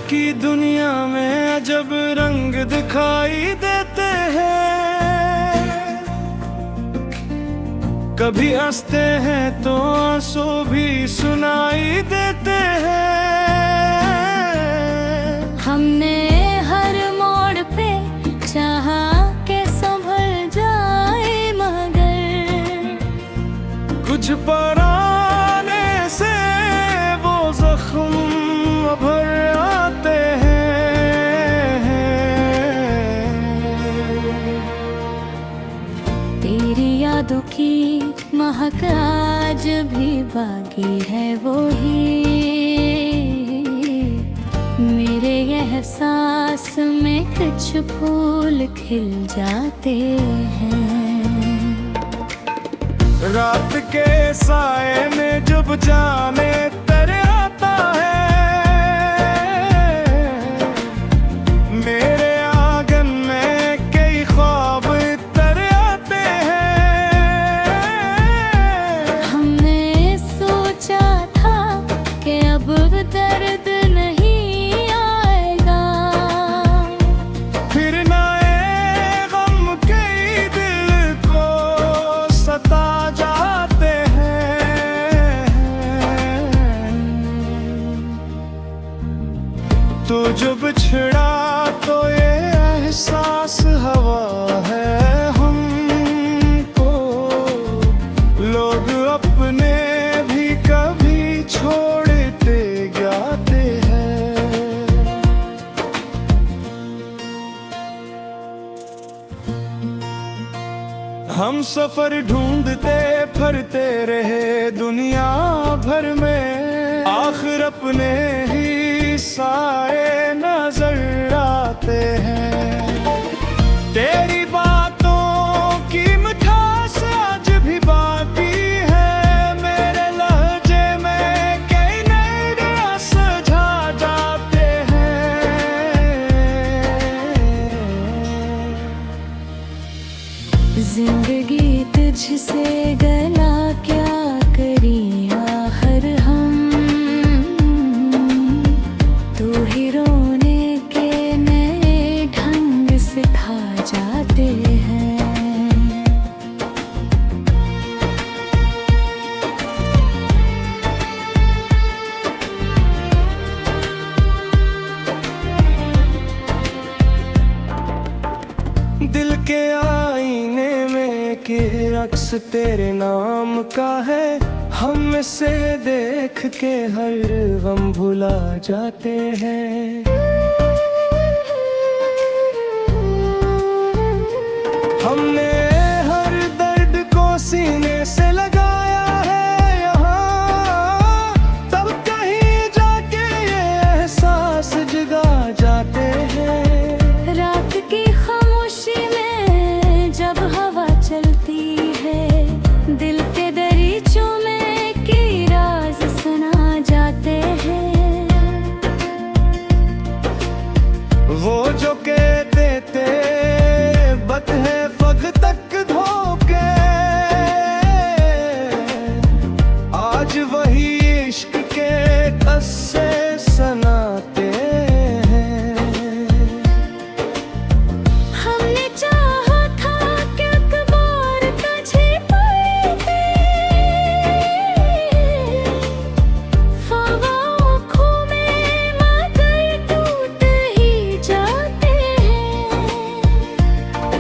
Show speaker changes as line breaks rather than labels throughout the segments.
की दुनिया में अजब रंग दिखाई देते हैं। कभी हंसते हैं तो आंसू भी सुनाई देते हैं।
हमने हर मोड़ पे चाहा के संभल जाए, मगर
कुछ पराने से वो जख्म भर आते हैं।
तेरी यादों की महक आज भी बाकी है वही, मेरे एहसास में कुछ फूल खिल जाते हैं।
रात के साए में जब जाने तर आता है, मेरे आंगन में कई ख्वाब तर आते हैं।
हमने सोचा था कि अब दर्द नहीं आएगा,
फिर नए गम कई दिल को सता जाते हैं। तू जो बिछड़ा तो ये एहसास हवा है हमको, लोग अपने भी कभी छोड़ते जाते हैं। हम सफर ढूंढते फिरते रहे दुनिया भर में, आखिर अपने ही साए नजर आते हैं। तेरी बातों की मिठास आज भी बाकी है, मेरे लहजे में कई नए रस झा जाते हैं।
जिंदगी तुझसे गला क्या करी आहर हम, तू ही रोने के नए ढंग सिखा जाते हैं।
दिल के आईने में के अक्स तेरे नाम का है, हम से देख के हर गम भुला जाते हैं। हमने हर दर्द को सीने से लगाया है यहाँ, तब कहीं जाके ये एहसास जगा जाते हैं।
रात की खामोशी में जब हवा चलती है, दिल के दरीचों में की राज सुना जाते हैं।
वो जो कहते थे बत है फग तक धोके, आज वही इश्क के कस्से सुनाते हैं।
हमने चाहा था कि अखबार तुझे पढ़ते, ख्वाबों आँखों में मगर टूट ही जाते हैं।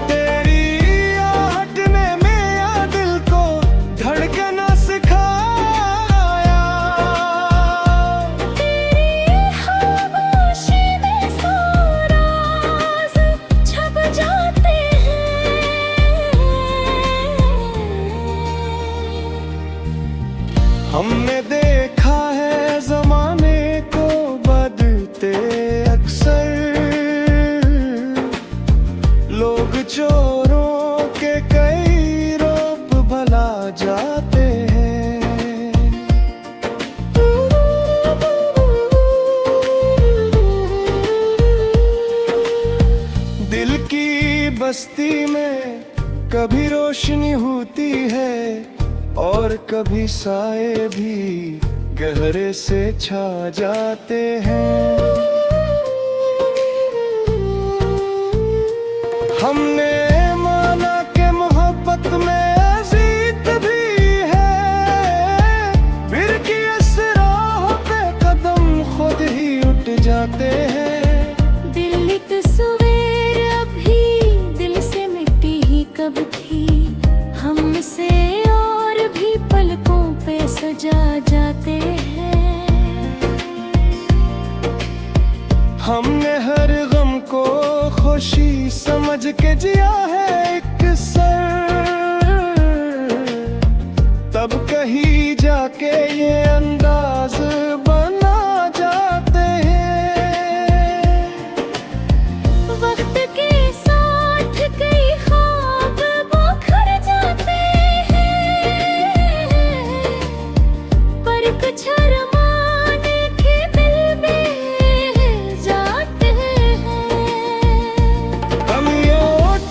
तेरी आहट ने मेरा दिल को धड़कना सिखाया,
तेरी खामोशी में सौ राज छप जाते हैं।
हमने देखा है जमाने को बदलते अक्सर, लोग चोरों के कई रूप भला जाते हैं। दिल की बस्ती में कभी रोशनी होती है और कभी साए भी गहरे से छा जाते हैं। हमने माना कि मोहब्बत में अजीत भी है, फिर की इस राह पे कदम खुद ही उठ जाते हैं।
दिल तस्वीर अभी दिल से मिट्टी ही कब थी, हमसे और भी पलकों पे सजा जाते हैं।
हमने हर गम को खुशी समझ के जिया है एक सर, तब कहीं जाके ये अंदाज बना जाते हैं।
वक्त के साथ कई ख्वाब बिखर जाते हैं, पर कुछ अरमान के दिल में जाते हैं।
हम ये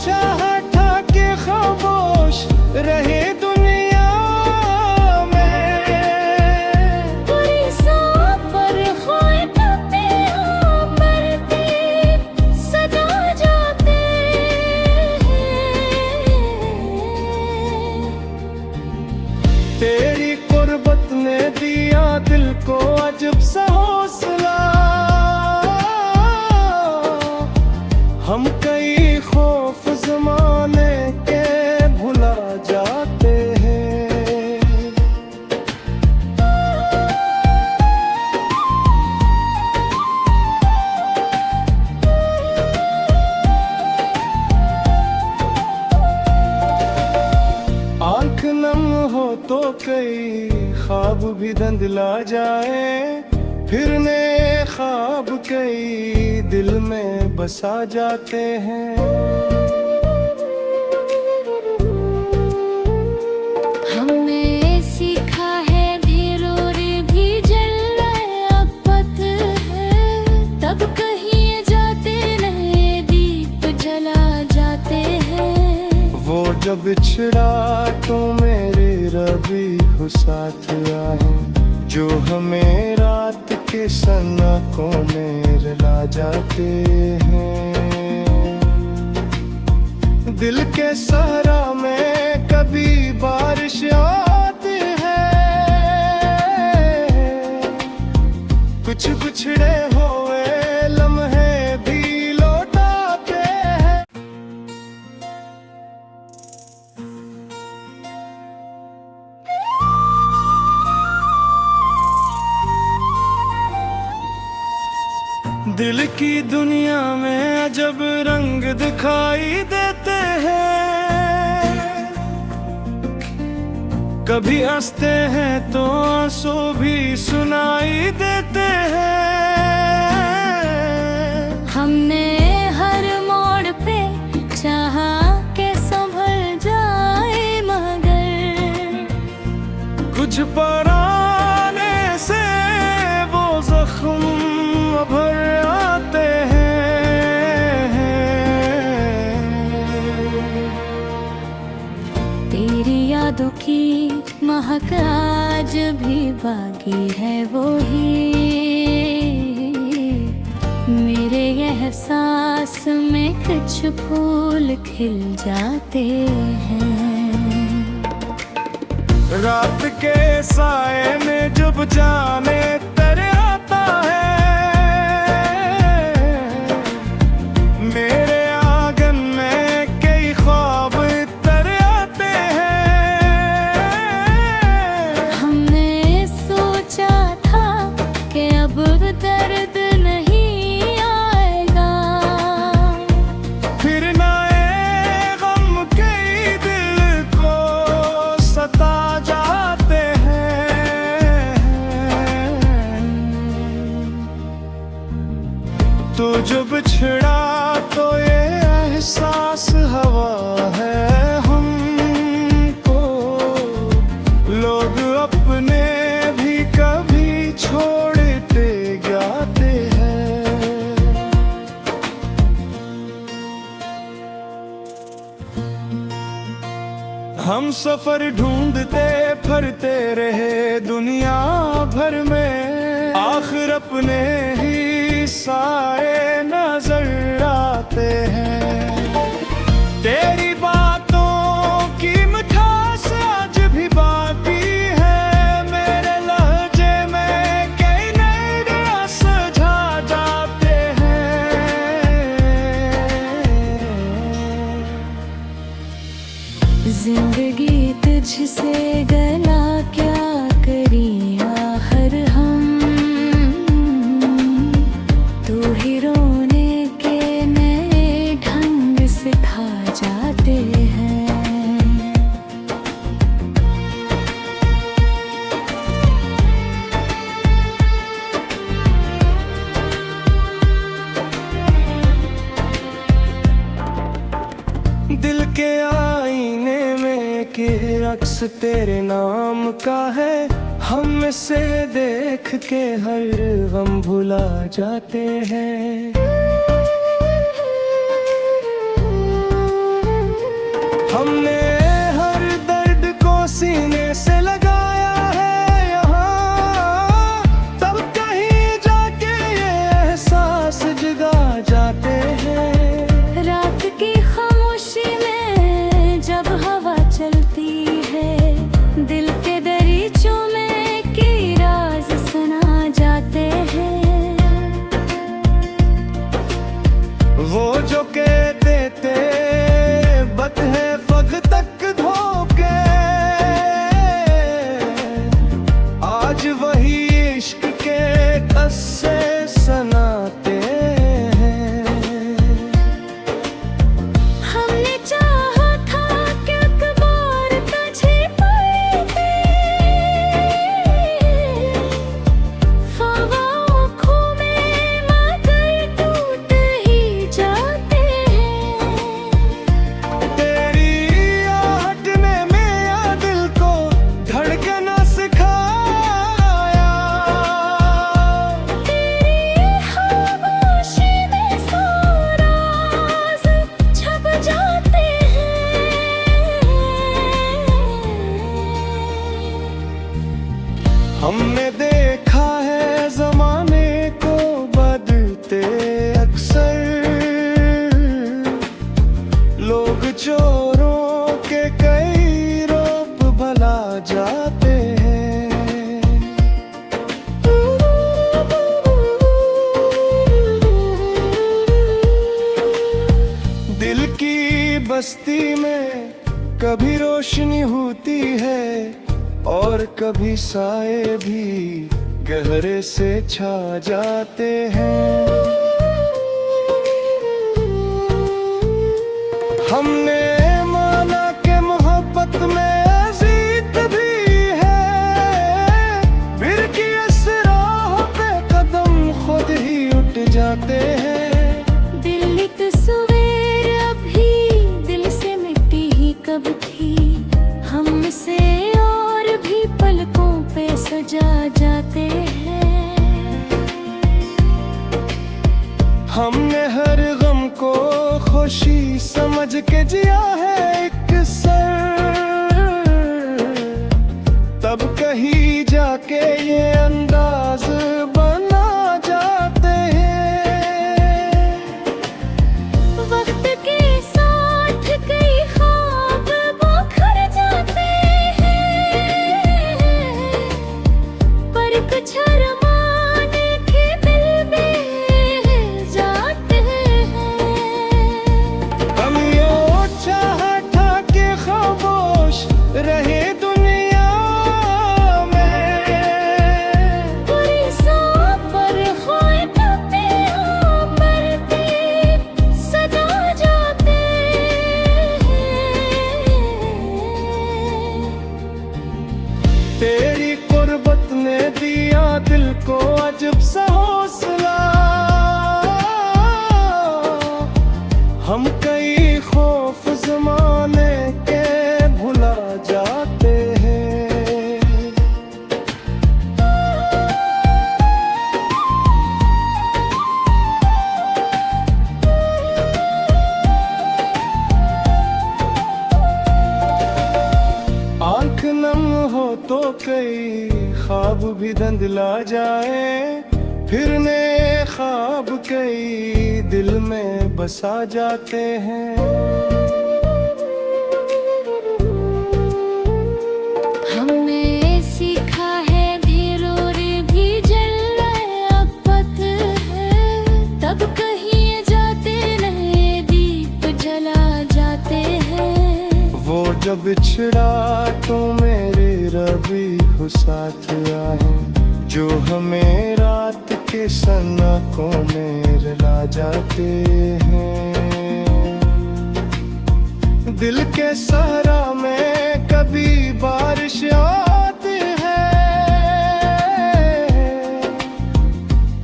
चाह था कि खामोश रहे दुनिया में,
पूरी सांप पर खोए टूटे हो मरते सजा जाते हैं।
तेरी कुर्बत ने दिया दिल को अजब सा हौसला, हम कई खौफ जमाने के भुला जाते हैं। आंख नम हो तो कई ख्वाब भी धुंधला जाए, फिर नए ख्वाब कई दिल में बसा जाते हैं।
हमने सीखा है धीरोर भी जलना अब पथ है, तब कहीं ये जाते नए दीप जला जाते हैं।
वो जब बिछड़ा तो मेरे रबी हो साथ आए, जो हमें रात के सन्नाकों में रुला जाते हैं। दिल के सहरा में कभी बारिश आती है, कुछ बिछड़े हुए लम्हे भी लौटाते हैं। दिल की दुनिया में अजब रंग दिखाई देते हैं, कभी हंसते हैं तो आंसू भी सुनाई देते हैं।
हमने हर मोड़ पे चाहा के संभल जाए, मगर
कुछ पराने से वो जख्म भर आते हैं।
तेरी यादों की महक आज भी बाकी है वही, मेरे एहसास में कुछ फूल खिल जाते हैं।
रात के साए में जब जाने तर आता है, मेरे आंगन में कई ख्वाब तर आते हैं।
हमने सोचा था कि अब दर्द नहीं आएगा,
फिर नए गम कई दिल को सता जाते हैं। तो जो बिछड़ा तो ये एहसास हवा है हमको, लोग अपने भी कभी छोड़ते जाते हैं। हम सफर ढूंढते फिरते रहे दुनिया भर में, आखिर अपने ही साए नजर आते हैं।
जिंदगी तुझसे गला क्या करी आहर हम, तू ही रोने के नए ढंग सिखा जाते हैं।
दिल के आईने में के अक्स तेरे नाम का है, हम से देख के हर गम भुला जाते हैं। हमने हर दर्द को सीने से लगाया है यहाँ, तब कहीं जाके ये एहसास जगा जाते हैं।
रात की खामोशी में जब हवा चलती है, दिल के दरीचों में की राज सुना जाते हैं।
वो जो कहते थे बत है फग तक धोके, आज वही इश्क के कस्से सुनाते हैं।
हमने चाहा था कि अखबार तुझे पढ़ते, ख्वाब आँखों में मगर टूट ही जाते हैं।
तेरी आहट ने मेरा दिल को धड़कना सिखाया,
तेरी खामोशी में सौ राज छप जाते हैं।
हमने देखा है जमाने को बदलते अक्सर, लोग चोरों के कई रूप भला जाते हैं। दिल की बस्ती में कभी रोशनी होती है और कभी साए भी गहरे से छा जाते हैं। हमने माना कि मोहब्बत में अजीत भी है, फिर की इस राह पे कदम खुद ही उठ जाते हैं।
दिल एक सवेर अभी दिल से मिट्टी ही कब थी, हमसे और भी पलकों पे सजा जाते हैं।
हमने हर गम को खुशी समझ के जिया है एक सर, तब कहीं जाके ये अंदाज बना जाते हैं।
वक्त के साथ कई ख्वाब बिखर जाते हैं, पर कुछ अरमान के दिल में जाते हैं।
हम यो चाह था कि खामोश रहे दुनिया में,
पूरी सांप पर खोए टूटे हों मरते सदा जाते हैं।
तेरी कुर्बत ने दिया दिल को अजब सा हौसला, हम कई खौफ जमाने के भुला जाते हैं। आंख नम हो तो कई ख्वाब भी धुंधला जाए, फिर नए ख्वाब कई दिल में बसा जाते हैं।
हमने सीखा है धीरोर भी जलना अब पथ है, तब कहीं जाते नए दीप जला जाते हैं।
वो जब बिछड़ा तो मेरे रबी हो साथ आए, जो हमें रात के सनकों में रुला जाते हैं। दिल के सहरा में कभी बारिश आती है,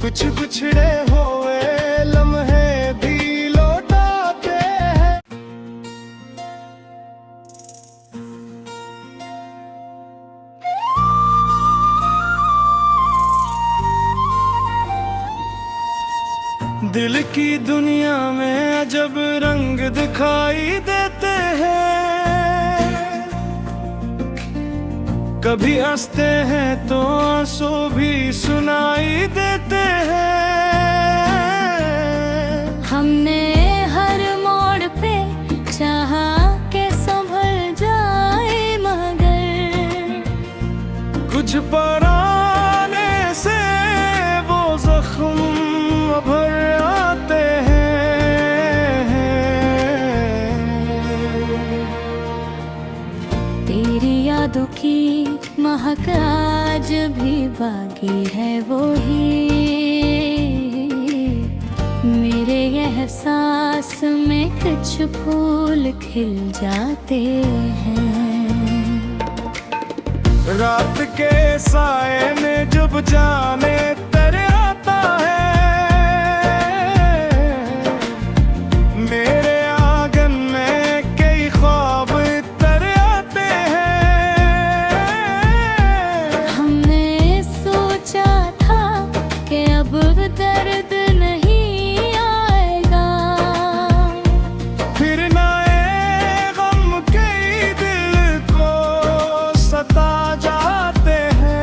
कुछ बिछड़े हुए लम्हे भी लौटाते हैं। दिल की दुनिया में अजब रंग दिखाई देते हैं, कभी हंसते हैं तो आंसू भी सुनाई देते हैं।
हमने हर मोड़ पे चाहा के संभल जाए, मगर
कुछ पराने से वो जख्म भर आते हैं।
तेरी यादों की महक आज भी बाकी है वही, मेरे एहसास में कुछ फूल खिल जाते हैं।
रात के साए में जब जाने तर आता है, मेरे आंगन में कई ख्वाब तर आते हैं।
हमने सोचा था कि अब दर्द नहीं आएगा,
फिर नए गम कई दिल को सता जाते हैं।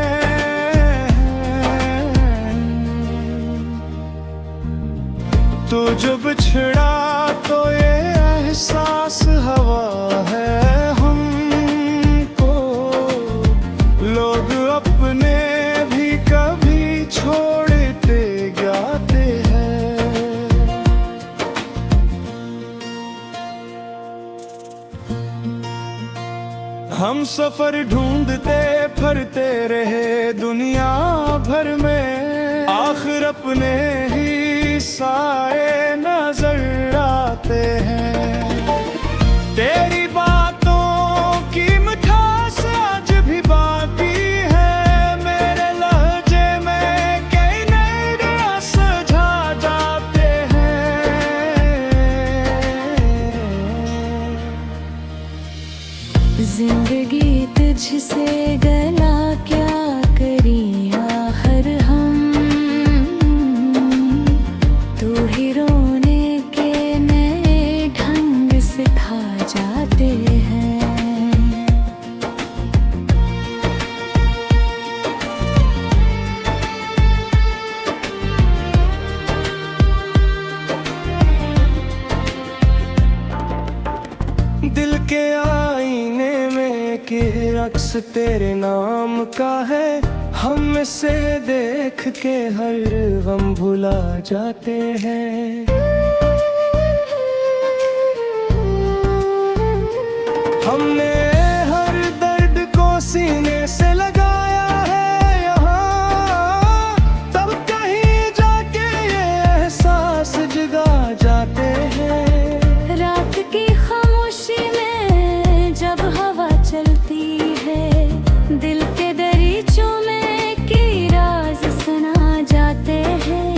तो जो बिछड़ा तो ये एहसास हवा है हमको, लोग अपने भी कभी छोड़ते जाते हैं। हम सफर ढूंढते फिरते रहे दुनिया भर में, आखिर अपने ही साए नजर आते हैं। तेरी बातों की मिठास आज भी बाकी है, मेरे लहजे में कई नए रस झा जाते हैं।
जिंदगी तुझसे गला क्या करी आहर हम, तू ही रोने के नए ढंग सिखा जाते हैं।
दिल के आईने में के अक्स तेरे नाम का है, हम से देख के हर गम भुला जाते हैं। हमने हर दर्द को सीने से लगाया है यहाँ, तब कहीं जाके ये एहसास जगा जाते हैं।
रात की खामोशी में जब हवा चलती है, दिल के दरीचों में की राज सुना जाते हैं।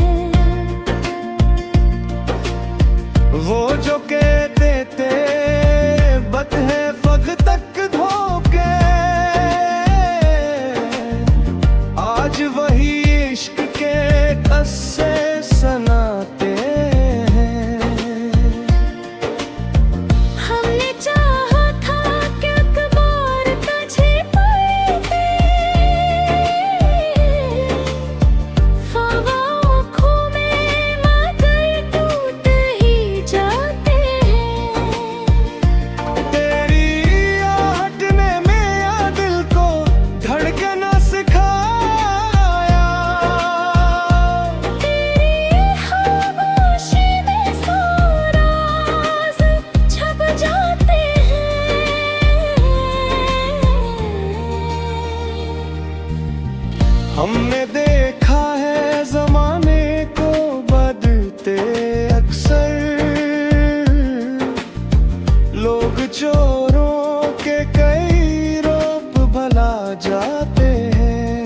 लोग चोरों के कई रूप भला जाते हैं।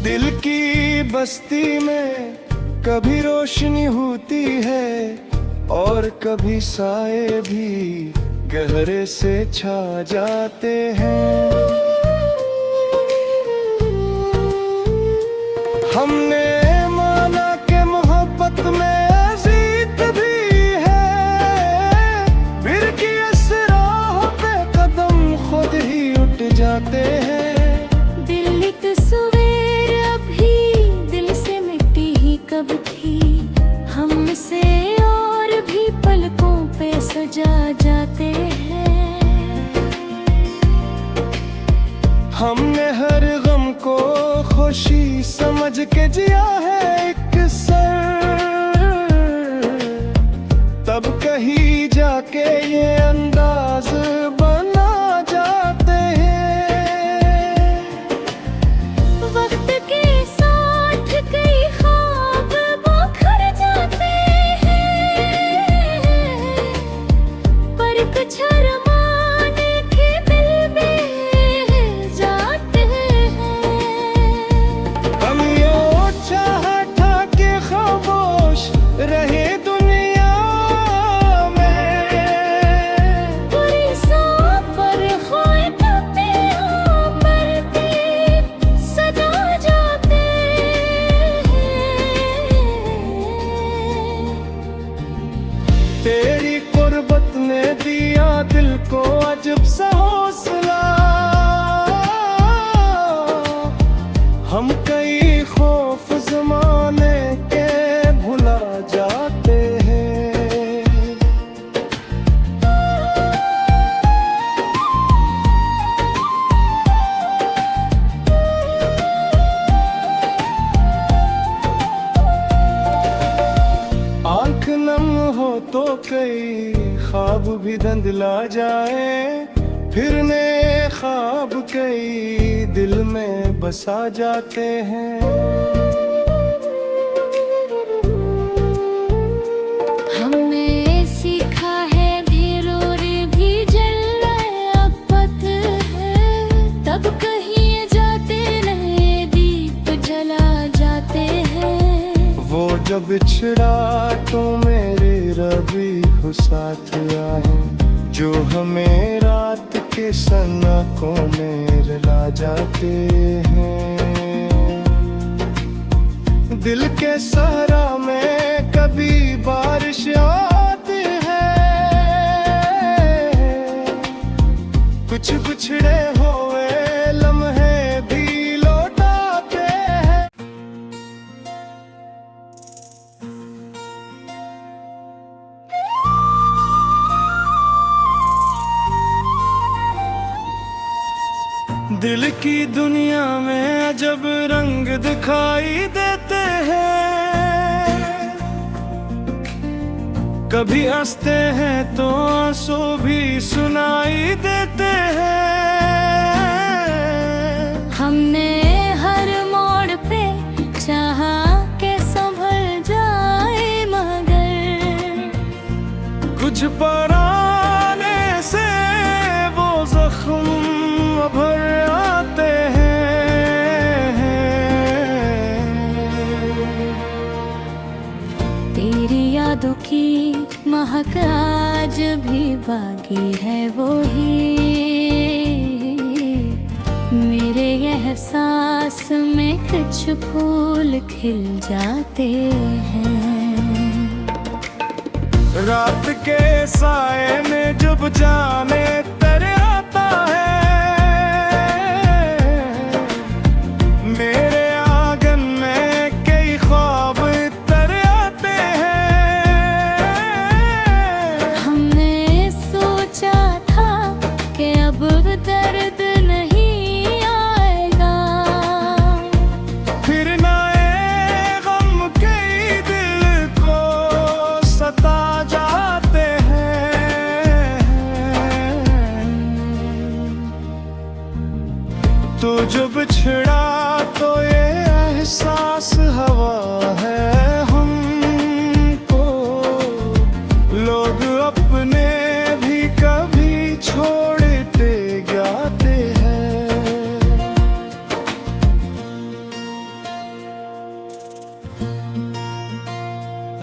दिल की बस्ती में कभी रोशनी होती है और कभी साए भी गहरे से छा जाते हैं। हमने माना कि मोहब्बत में अजीत भी है, फिर की इस राह पे कदम खुद ही उठ जाते हैं।
दिल एक सवेर अभी दिल से मिट्टी ही कब थी, हमसे और भी पलकों पे सजा जाते हैं।
हमने हर गम को खुशी समझ के जिया है एक सर, तब कहीं जाके ये अंदाज बना जाते हैं।
वक्त के साथ कई ख्वाब बिखर जाते हैं, पर कुछ अरमान के दिल में जाते हैं।
हम यो चाहता कि खामोश रहे दुनिया में,
पूरी सांप पर खोए टपे मरते सजा जाते हैं।
तेरी कुर्बत ने दिया दिल को अजब सा हौसला, हम कई खौफ जमाने के भुला जाते हैं। आंख नम हो तो कई ख्वाब भी धुंधला जाए, फिर नए ख्वाब कई दिल में बसा जाते हैं।
हमने सीखा है ढेरों भी जलना अब पथ है, तब कहीं जाते नए दीप जला जाते हैं।
वो जब बिछड़ा तो मेरे रबी हो साथ आए, जो हमें रात के सनकों में रुला जाते हैं। दिल के सहरा में कभी बारिश आती है, कुछ बिछड़े हुए लम्हे भी लौटाते हैं। दिल की दुनिया में अजब रंग दिखाई देते हैं, कभी हंसते हैं तो आंसू भी सुनाई देते हैं।
हमने हर मोड़ पे चाहा के संभल जाए, मगर
कुछ पराने से वो जख्म भर आते हैं।
तेरी यादों की महक आज भी बाकी है वही, मेरे एहसास में कुछ फूल खिल जाते हैं।
रात के साए में जब जाने तर आता है, मेरे आंगन में कई ख्वाब तर आते हैं।
हमने सोचा था कि अब दर्द नहीं आएगा,
फिर नए गम कई दिल को सता जाते हैं। तो जो बिछड़ा तो ये एहसास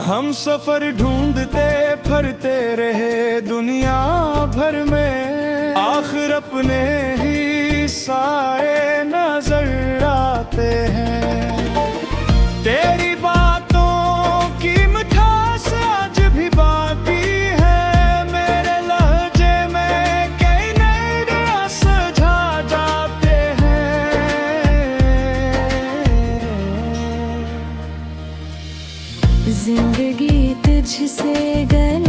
हम सफर ढूंढते फिरते रहे दुनिया भर में, आखिर अपने ही साए नजर आते हैं। तेरी बातों की मिठास आज भी बाकी है, मेरे लहजे में कई नए रास झा जाते हैं।
जिंदगी तुझसे गले